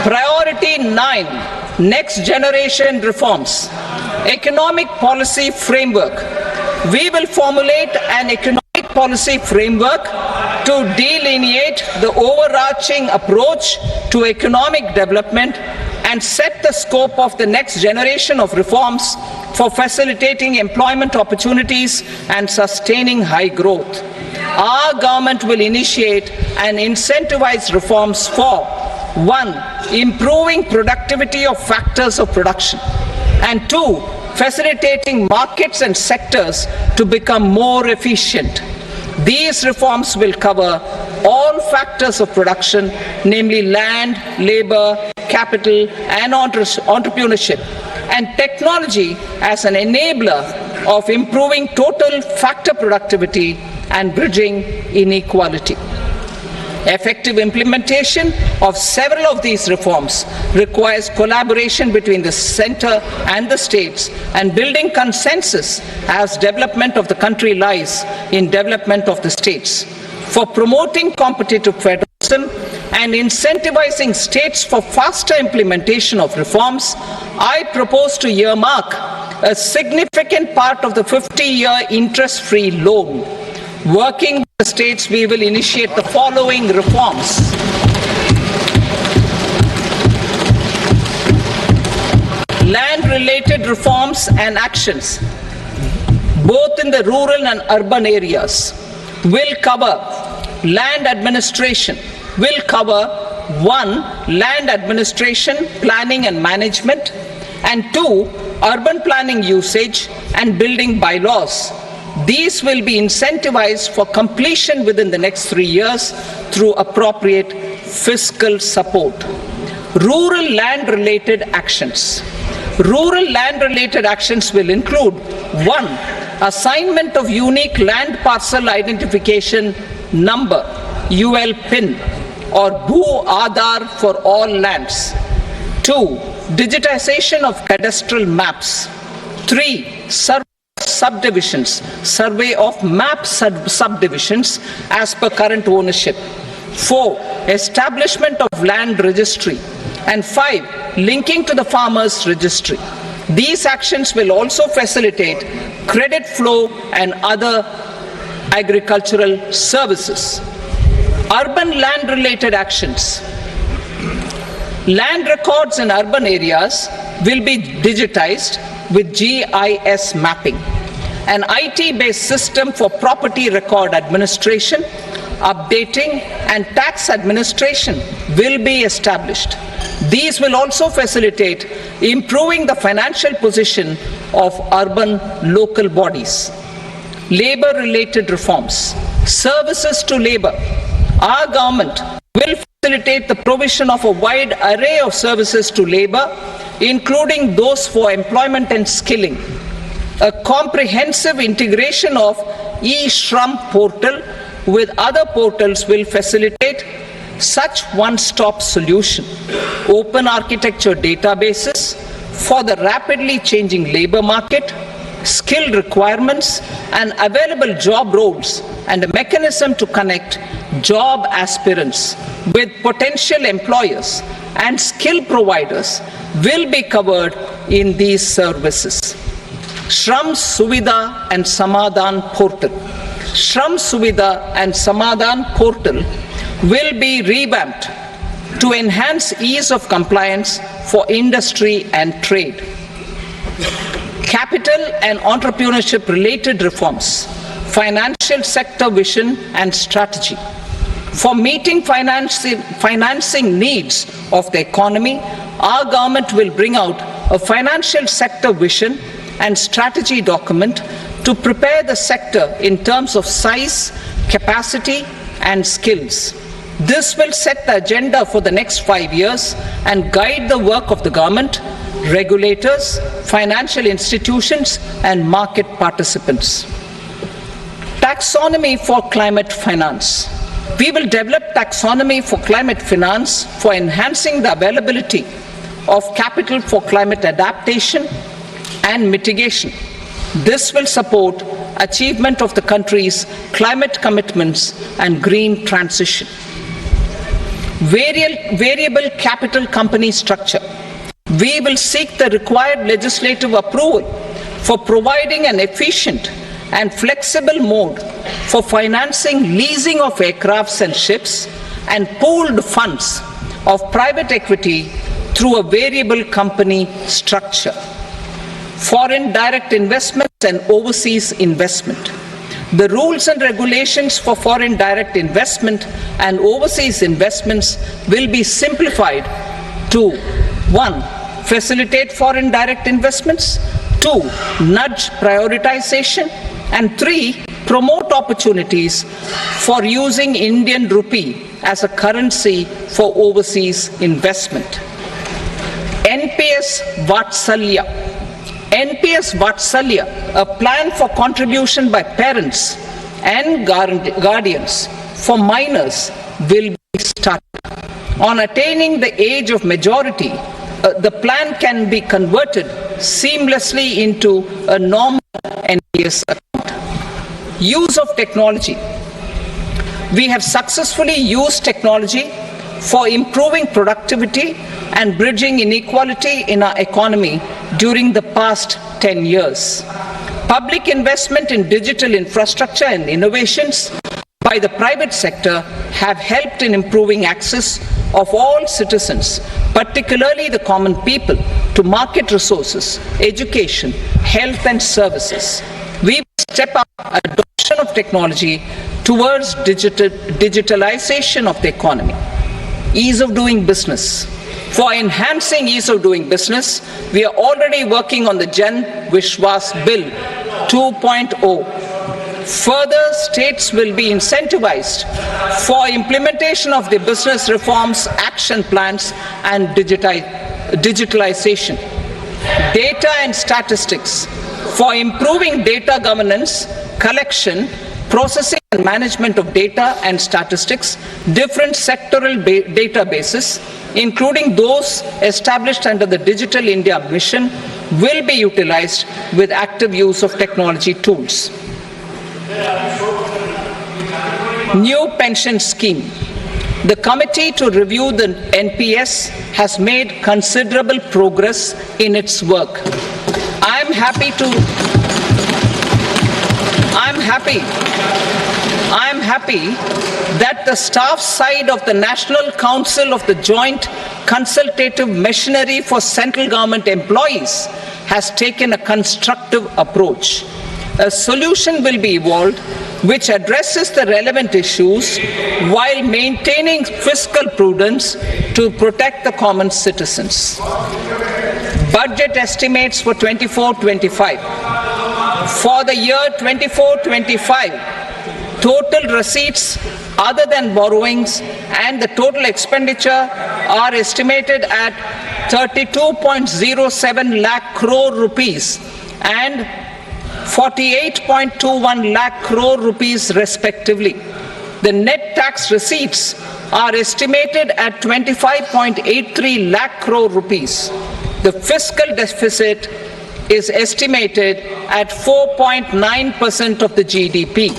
Priority 9, next generation reforms. Economic policy framework. We will formulate an economic policy framework to delineate the overarching approach to economic development and set the scope of the next generation of reforms for facilitating employment opportunities and sustaining high growth. Our government will initiate and incentivize reforms for 1. Improving productivity of factors of production, and 2. Facilitating markets and sectors to become more efficient. These reforms will cover all factors of production, namely land, labor, capital, and entrepreneurship, and technology as an enabler of improving total factor productivity and bridging inequality. Effective implementation of several of these reforms requires collaboration between the centre and the states, and building consensus as development of the country lies in development of the states. For promoting competitive federalism and incentivizing states for faster implementation of reforms, I propose to earmark a significant part of the 50-year interest-free loan. Working with the states, we will initiate the following reforms. Land-related reforms and actions, both in the rural and urban areas, will cover land administration, will cover 1. Land administration, planning and management, and 2. Urban planning usage and building bylaws. These will be incentivized for completion within the next 3 years through appropriate fiscal support. Rural land-related actions. Rural land-related actions will include 1. Assignment of unique land parcel identification number, UL PIN, or Bhu Aadhaar for all lands. 2. Digitization of cadastral maps. 3. Subdivisions, survey of map subdivisions as per current ownership. 4. Establishment of land registry. And 5. Linking to the farmers registry. These actions will also facilitate credit flow and other agricultural services. Urban land related actions. Land records in urban areas will be digitized with GIS mapping. An IT-based system for property record administration, updating, and tax administration will be established. These will also facilitate improving the financial position of urban local bodies. Labor-related reforms. Services to labor. Our government will facilitate the provision of a wide array of services to labor, including those for employment and skilling. A comprehensive integration of e-Shram portal with other portals will facilitate such one-stop solution. Open architecture databases for the rapidly changing labor market, skill requirements and available job roles, and a mechanism to connect job aspirants with potential employers and skill providers will be covered in these services. Shram Suvidha and Samadhan portal. Shram Suvidha and Samadhan portal will be revamped to enhance ease of compliance for industry and trade. Capital and entrepreneurship related reforms. Financial sector vision and strategy. For meeting financing needs of the economy, our government will bring out a financial sector vision and strategy document to prepare the sector in terms of size, capacity, and skills. This will set the agenda for the next 5 years and guide the work of the government, regulators, financial institutions, and market participants. Taxonomy for climate finance. We will develop taxonomy for climate finance for enhancing the availability of capital for climate adaptation and mitigation. This will support achievement of the country's climate commitments and green transition. variable capital company structure. We will seek the required legislative approval for providing an efficient and flexible mode for financing leasing of aircrafts and ships and pooled funds of private equity through a variable company structure. Foreign direct investments and overseas investment. The rules and regulations for foreign direct investment and overseas investments will be simplified to 1. Facilitate foreign direct investments, 2. Nudge prioritization, and 3. Promote opportunities for using Indian rupee as a currency for overseas investment. NPS Vatsalya. NPS Vatsalya, a plan for contribution by parents and guardians for minors, will be started. On attaining the age of majority, the plan can be converted seamlessly into a normal NPS account. Use of technology. We have successfully used technology for improving productivity and bridging inequality in our economy during the past 10 years. Public investment in digital infrastructure and innovations by the private sector have helped in improving access of all citizens, particularly the common people, to market resources, education, health and services. We will step up adoption of technology towards digitalization of the economy. Ease of doing business. For enhancing ease of doing business, we are already working on the Jan Vishwas Bill 2.0. Further, states will be incentivized for implementation of the business reforms, action plans and digitalization. Data and statistics. For improving data governance, collection, processing and management of data and statistics, different sectoral databases, including those established under the Digital India Mission, will be utilized with active use of technology tools. New pension scheme. The committee to review the NPS has made considerable progress in its work. I am happy that the staff side of the National Council of the Joint Consultative Machinery for Central Government Employees has taken a constructive approach. A solution will be evolved which addresses the relevant issues while maintaining fiscal prudence to protect the common citizens. Budget estimates for 24-25. For the year 24-25, total receipts other than borrowings and the total expenditure are estimated at 32.07 lakh crore rupees and 48.21 lakh crore rupees respectively. The net tax receipts are estimated at 25.83 lakh crore rupees. The fiscal deficit is estimated at 4.9% of the GDP.